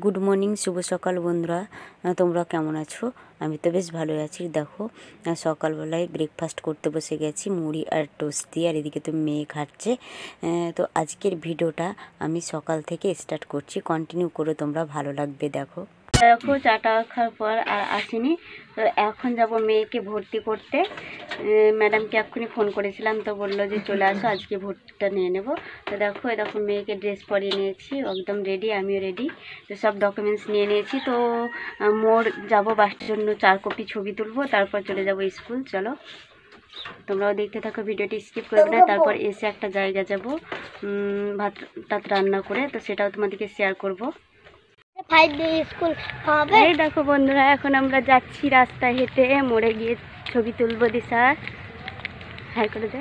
Good morning, শুভ সকাল বন্ধুরা। তোমরা কেমন আছো? আমি তো বেশ ভালোই আছি। দেখো সকালবেলায় ব্রেকফাস্ট করতে বসে গেছি মুড়ি আর টোস্ট দিয়ে, আর এদিকে তো মেয়ে খাচ্ছে। তো আজকের ভিডিওটা আমি সকাল থেকে স্টার্ট করছি, কন্টিনিউ করে তোমরা, ভালো লাগবে। দেখো চাটা খাওয়ার পর আর আসিনি, তো এখন যাব মেয়েকে ভর্তি করতে। ম্যাডামকে এক্ষুনি ফোন করেছিলাম, তো বললো যে চলে আসো, আজকে ভর্তিটা নিয়ে নেব। তো দেখো এরকম মেয়েকে ড্রেস পরিয়ে নিয়েছি, একদম রেডি, আমিও রেডি। তো সব ডকুমেন্টস নিয়ে নিয়েছি। তো মোড় যাব, বাসের জন্য 4 কপি ছবি তুলবো, তারপর চলে যাব স্কুল। চলো তোমরাও দেখতে থাকো, ভিডিওটি স্কিপ করবে না। তারপর এসে একটা জায়গা যাব ভাত টাত রান্না করে, তো সেটাও তোমাদেরকে শেয়ার করবো। এই দেখো বন্ধুরা, এখন আমরা যাচ্ছি রাস্তায় হেঁটে, মোড়ে গিয়ে ছবি তুলবো। দিশার হাই করে দে,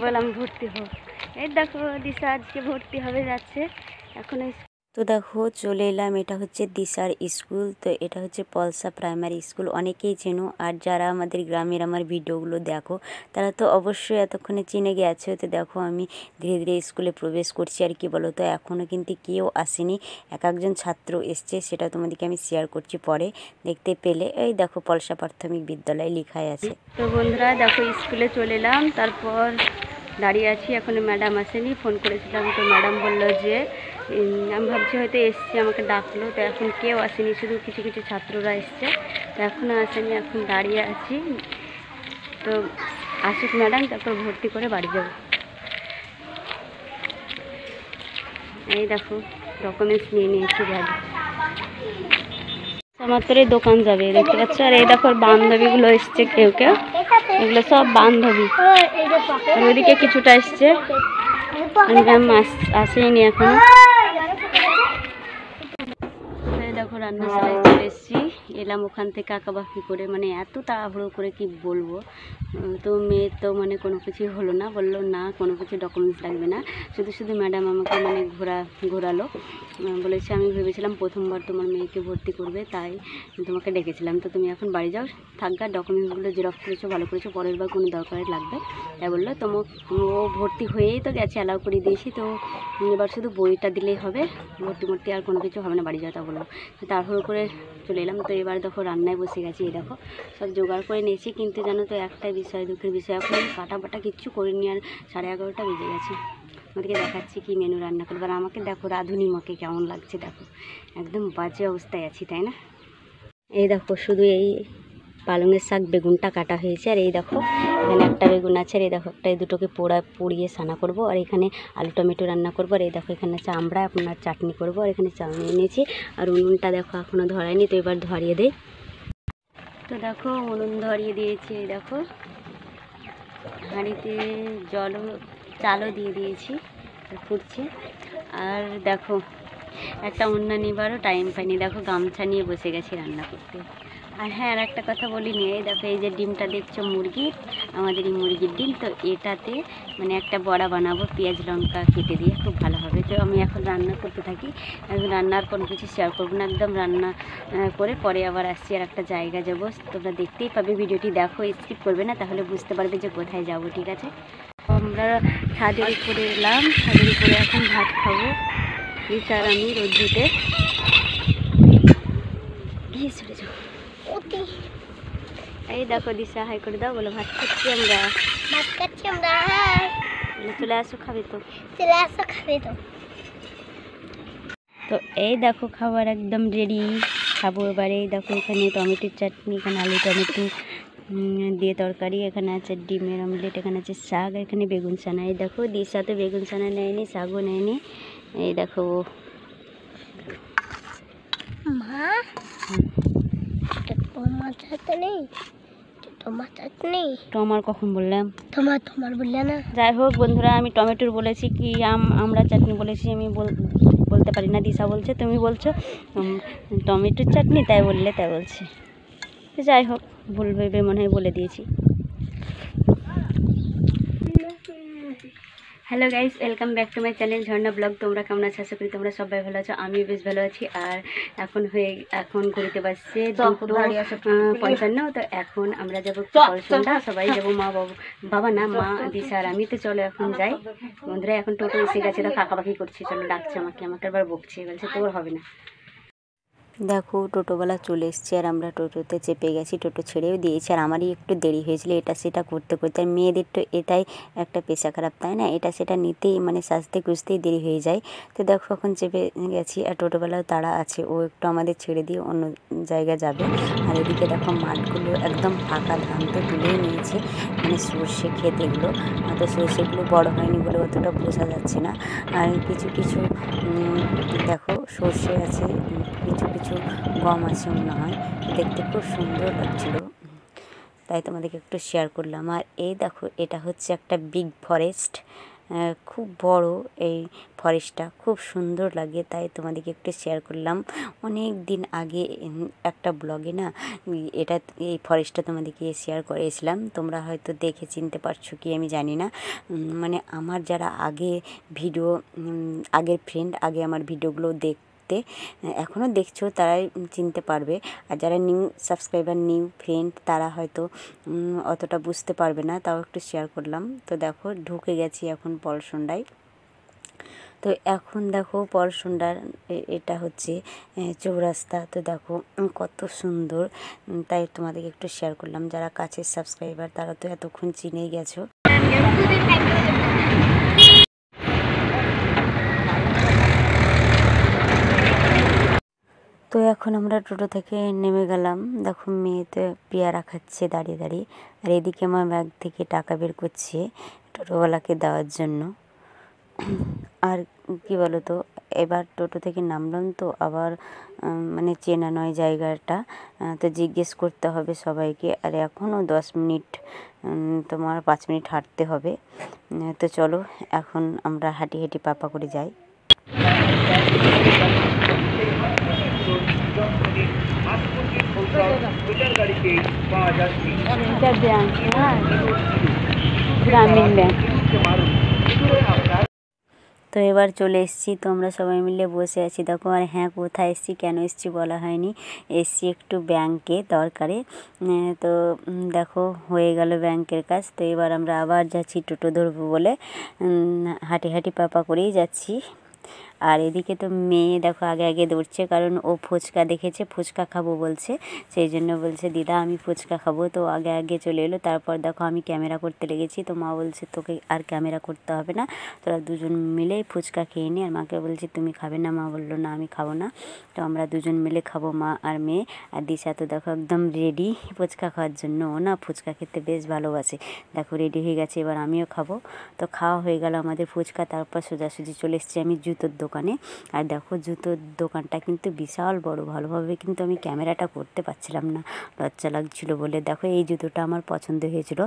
বললাম ভর্তি হোক। এই দেখো দিশা আজকে ভর্তি হবে, যাচ্ছে এখন। তো দেখো চলে এলাম, এটা হচ্ছে দিশার স্কুল। তো এটা হচ্ছে পলসা প্রাইমারি স্কুল, অনেকেই চেনো। আর যারা আমাদের গ্রামের আমার ভিডিওগুলো দেখো তারা তো অবশ্যই এতক্ষণে চিনে গেছে। তো দেখো আমি ধীরে ধীরে স্কুলে প্রবেশ করছি। আর কি বলো তো, এখনও কিন্তু কেউ আসেনি, একজন ছাত্র এসছে, সেটা তোমাদেরকে আমি শেয়ার করছি পরে দেখতে পেলে। এই দেখো পলসা প্রাথমিক বিদ্যালয় লেখাই আছে। তো বন্ধুরা দেখো স্কুলে চলে এলাম, তারপর দাঁড়িয়ে আছি, এখনো ম্যাডাম আসেনি। ফোন করেছিলাম, তো ম্যাডাম বললো যে আমি ভাবছি হয়তো এসছে, আমাকে ডাকলো। তো এখন কেউ আসেনি, শুধু কিছু কিছু ছাত্ররা এসছে, তো এখনও আসেনি। এখন দাঁড়িয়ে আছি, তো আসুক ম্যাডাম, তারপর ভর্তি করে বাড়ি যাব। এই দেখো ডকুমেন্টস নিয়ে নিয়েছি ব্যাগে। মাত্রই দোকান যাবে, দেখতে পাচ্ছ। আর এই দেখো বান্ধবীগুলো এসছে, কেউ কেউ, এগুলো সব বান্ধবী। আর ওইদিকে কিছুটা এসছে, ম্যাম আসেনি এখনো। দেখো রান্নাশালায় চলে এসেছি, এলাম ওখান থেকে আঁকাবাকি করে, মানে এত তাড়াহুড়ো করে কি বলবো। তো মেয়ের তো মানে কোনো কিছুই হলো না, বললো না কোনো কিছু ডকুমেন্টস লাগবে না, শুধু শুধু ম্যাডাম আমাকে মানে ঘোরালো। বলেছে আমি ভেবেছিলাম প্রথমবার তোমার মেয়েকে ভর্তি করবে, তাই তোমাকে ডেকেছিলাম। তো তুমি এখন বাড়ি যাও, থাকবা, ডকুমেন্টসগুলো জেরক্স করেছো, ভালো করেছো, পরের বার কোনো দরকারে লাগবে। তাই বললো। তো ও ভর্তি হয়েই তো গেছে, অ্যালাউ করে দিয়েছি, তো এবার শুধু বইটা দিলেই হবে, ভর্তি আর কোনো কিছু হবে না, বাড়ি যাও। তা বললো, তাড়াহুড়ো করে চলে এলাম। তো এবার দেখো রান্নায় বসে গেছি, এই দেখো সব জোগাড় করে নিয়েছি। কিন্তু জানো তো একটাই বিষয়, দুঃখের বিষয়, এখন কাটা বাটা কিচ্ছু করিনি, আর 11:30 বেজে গেছে। আমাদেরকে দেখাচ্ছি কি মেনু রান্না করবো। আর আমাকে দেখো রাঁধুনি মাকে কেমন লাগছে, দেখো একদম বাজে অবস্থায় আছি, তাই না? এই দেখো শুধু এই পালংয়ের শাক বেগুনটা কাটা হয়েছে, আর এই দেখো এখানে একটা বেগুন আছে, আর এই দেখো একটা, এই দুটোকে পুড়িয়ে সানা করব। আর এখানে আলু টমেটো রান্না করবো। আর এই দেখো এখানে আছে আমরা আপনার চাটনি করব। আর এখানে চাউমিন নিয়েছি, আর উনুনটা দেখো এখনও ধরায়নি, তো এবার ধরিয়ে দেয়। তো দেখো উনুন ধরিয়ে দিয়েছি, এই দেখো হাঁড়িতে চালও দিয়ে দিয়েছি, ফুটছে। আর দেখো একটা অন্য নিবারও টাইম পাইনি, দেখো গামছা নিয়ে বসে গেছি রান্না করতে। আর হ্যাঁ, আর একটা কথা বলিনি, এই দেখো এই যে ডিমটা দেখছো মুরগির, আমাদের এই মুরগির ডিম। তো এটাতে মানে একটা বড়া বানাবো পেঁয়াজ লঙ্কা কেটে দিয়ে, খুব ভালো হবে। তো আমি এখন রান্না করতে থাকি, এখন রান্নার কোনো কিছু শেয়ার করবো না, একদম রান্না করে পরে আবার আসছি, আর একটা জায়গা যাবো। তোমরা দেখতেই পাবে, ভিডিওটি দেখো, স্কিপ করবে না, তাহলে বুঝতে পারবে যে কোথায় যাবো, ঠিক আছে? আমরা ছাদের উপরে এলাম, ছাদের উপরে এখন ভাত খাবো, আর আমি রোদ্রুতে চলে যাবো। এই দেখো দিশা হাই করে দাও, বলো ভাত খাচ্ছি আমরা, চলে আসো, খাবে তো? তো এই দেখো খাবার একদম রেডি, খাবো এবারে। এই দেখো এখানে টমেটোর চাটনি, এখানে আলু টমেটো দিয়ে তরকারি, এখানে আছে ডিমের অমলেট, এখানে আছে শাক, এখানে বেগুন ছানা। এই দেখো দিশা তো বেগুন ছানা নেয়নি, শাকও নেয়নি। এই দেখো মা, টমার কখন বললাম? তোমার বললে না। যাই হোক বন্ধুরা, আমি টমেটোর বলেছি কি আমরা চাটনি বলেছি, আমি বলতে পারি না। দিশা বলছে তুমি বলছো টমেটোর চাটনি, তাই বলছে। যাই হোক, ভুল ভেবে মনে হয় বলে দিয়েছি। Hello guys, welcome back to my channel Jharna blog. তোমরা কেমন আছো? আশা করি তোমরা সবাই ভালো আছো। আমি বেশ ভালো আছি। আর এখন ঘুরতে পারছে 2:55। তো এখন আমরা যাবো কলসন্ধ্যা, সবাই যাবো, বাবা না মা, দিশা আর আমি। তো চলো এখন যাই বন্ধুরা। এখন টোটো এসে গেছে, তো কাকাবাকি করছি, চলো ডাকছে আমাকে আবার বকছে, বলছে তোর হবে না। দেখো টোটোওয়ালা চলে এসছে আর আমরা টোটোতে চেপে গেছি, টোটো ছেড়েও দিয়েছি। আর আমারই একটু দেরি হয়েছিল এটা সেটা করতে করতে। আর মেয়েদের তো এটাই একটা পেশা খারাপ, তাই না? এটা সেটা নিতেই মানে সাজতে খুঁজতেই দেরি হয়ে যায়। তো দেখো এখন চেপে গেছি আর টোটোওয়ালাও তাড়া আছে, ও একটু আমাদের ছেড়ে দিয়ে অন্য জায়গায় যাবে। আর এদিকে দেখো মাঠগুলো একদম ফাঁকা, ধান তো তুলেই নিয়েছে, মানে সর্ষে ক্ষেত এগুলো। তো সর্ষেগুলো বড় হয়নি বলে অতটা বোঝা যাচ্ছে না। আর কিছু কিছু দেখো সর্ষে আছে, কিছু কিছু গম আছে মনে হয়। দেখতে খুব সুন্দর লাগছিল, তাই তোমাদেরকে একটু শেয়ার করলাম। আর এই দেখো এটা হচ্ছে একটা বিগ ফরেস্ট, খুব বড় এই ফরেস্টটা, খুব সুন্দর লাগে, তাই তোমাদেরকে একটু শেয়ার করলাম। অনেক দিন আগে একটা ব্লগে না এই ফরেস্টটা তোমাদেরকে শেয়ার করেছিলাম, তোমরা হয়তো দেখে চিনতে পারছো কি আমি জানি না। মানে আমার যারা আগের ফ্রেন্ড আগে আমার ভিডিওগুলো এখনও দেখছো তারাই চিনতে পারবে। আর যারা নিউ সাবস্ক্রাইবার, নিউ ফ্রেন্ড, তারা হয়তো অতটা বুঝতে পারবে না, তাও একটু শেয়ার করলাম। তো দেখো ঢুকে গেছি এখন পলসন্ডায়। তো এখন দেখো পলসন্ডার এটা হচ্ছে চৌরাস্তা। তো দেখো কত সুন্দর, তাই তোমাদেরকে একটু শেয়ার করলাম। যারা কাছের সাবস্ক্রাইবার তারা তো এতক্ষণ চিনেই গেছো। তো এখন আমরা টোটো থেকে নেমে গেলাম। দেখো মেয়েতে পেয়ারা খাচ্ছে দাঁড়িয়ে দাঁড়িয়ে, আর এদিকে আমার ব্যাগ থেকে টাকা বের করছে টোটোওয়ালাকে দেওয়ার জন্য। আর কি বলো তো, এবার টোটো থেকে নামলাম তো আবার মানে চেনা নয় জায়গাটা, তো জিজ্ঞেস করতে হবে সবাইকে। আর এখনও 10 মিনিট, তোমার 5 মিনিট হাঁটতে হবে। তো চলো এখন আমরা হাঁটি হাঁটি পাপা করে যাই। গ্রামীণ ব্যাংক। তো এবার চলে এসেছি, তো আমরা সবাই মিলে বসে আছি। দেখো আর হ্যাঁ, কোথায় এসেছি কেন এসেছি বলা হয়নি, এসেছি একটু ব্যাংকে দরকারে। তো দেখো হয়ে গেল ব্যাংকের কাজ। তো এবার আমরা আবার যাচ্ছি টোটো ধরবো বলে, হাঁটি হাঁটি পাপা করেই যাচ্ছি। আর এদিকে তো মেয়ে দেখো আগে আগে দৌড়ছে, কারণ ও ফুচকা দেখেছে, ফুচকা খাবো বলছে, সেই জন্য বলছে দিদা আমি ফুচকা খাবো। তো আগে আগে চলে এলো। তারপর দেখো আমি ক্যামেরা করতে লেগেছি, তো মা বলছে তোকে আর ক্যামেরা করতে হবে না, তোরা দুজন মিলেই ফুচকা খেয়ে নি। আর মাকে বলছি তুমি খাবে না? মা বললো না আমি খাবো না। তো আমরা দুজন মিলে খাবো, মা আর মেয়ে। আর দিশা তো দেখো একদম রেডি ফুচকা খাওয়ার জন্য, ও না ফুচকা খেতে বেশ ভালোবাসে। দেখো রেডি হয়ে গেছে, এবার আমিও খাবো। তো খাওয়া হয়ে গেল আমাদের ফুচকা। তারপর সোজাসুজি চলে এসেছি আমি জুতোর দোকানে। আর দেখো জুতোর দোকানটা কিন্তু বিশাল বড়, ভালোভাবে কিন্তু আমি ক্যামেরাটা করতে পারছিলাম না, লজ্জা লাগছিলো বলে। দেখো এই জুতোটা আমার পছন্দ হয়েছিল,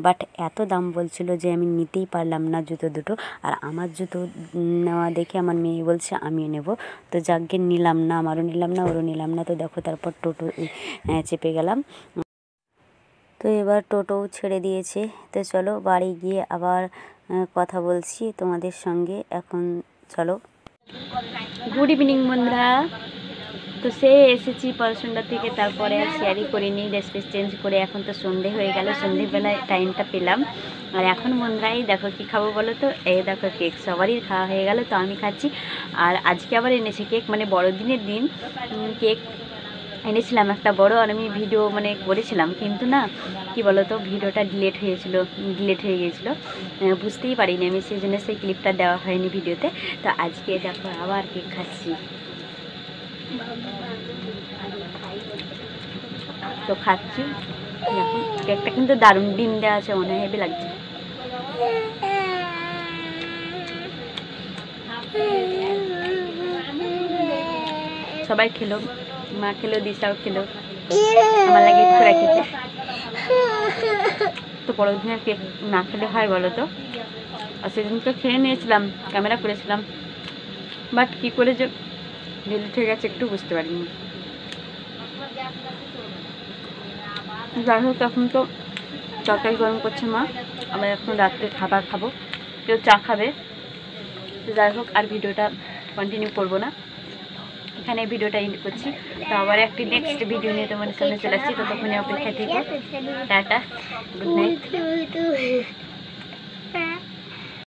বাট এত দাম বলছিল যে আমি নিতেই পারলাম না জুতো দুটো। আর আমার জুতো নেওয়া দেখে আমার মেয়ে বলছে আমিও নেব। তো যাকে নিলাম না, আমারও নিলাম না, ওরও নিলাম না। তো দেখো তারপর টোটো চেপে গেলাম। তো এবার টোটোও ছেড়ে দিয়েছে। তো চলো বাড়ি গিয়ে আবার কথা বলছি তোমাদের সঙ্গে। এখন চলো। গুড ইভিনিং বন্ধুরা। তো সে এসেছি পলসন্ডা থেকে, তারপরে আর শেয়ারই করিনি, ড্রেস ফ্রেস চেঞ্জ করে এখন তো সন্ধে হয়ে গেল, সন্ধেবেলায় টাইমটা পেলাম। আর এখন বন্ধুরাই দেখো কী খাবো বলো তো, এই দেখো কেক, সবারই খাওয়া হয়ে গেল, তো আমি খাচ্ছি। আর আজকে আবার এনেছি কেক, মানে বড়দিনের দিন কেক এনেছিলাম একটা বড়। আর আমি ভিডিও মানে করেছিলাম, কিন্তু না কি বলো তো ভিডিওটা ডিলিট হয়ে গিয়েছিলো, বুঝতেই পারিনি আমি, সেই জন্য সেই ক্লিপটা দেওয়া হয়নি ভিডিওতে। তো আজকে দেখো আবার কেক খাচ্ছি। তো খাচ্ছি দেখো কেকটা কিন্তু দারুণ, ডিম দেওয়া আছে, মনে হয় হেভি লাগছে। সবাই খেলো, মা খেলো, দিশাও খেলো, আমার লাগে একটু রেখেছে। তো বড়দিনের কেক না খেলে হয় বলো তো? আর সেদিনকে খেয়ে নিয়েছিলাম, ক্যামেরা করেছিলাম, বাট কী করে যে ডিলিট হয়ে গেছে একটু বুঝতে পারিনি। যাই হোক এখন তো তরকারি গরম করছে মা, আবার এখন রাত্রে খাবার খাবো। কেউ চা খাবে। তো যাই হোক, আর ভিডিওটা কন্টিনিউ করবো না, এখানে ভিডিওটা এন্ড করছি। তো আবার একটি নেক্সট ভিডিও নিয়ে তোমাদের সামনে চলে আসছি। ততক্ষণে অপেক্ষায় থেকো। Tata, good night.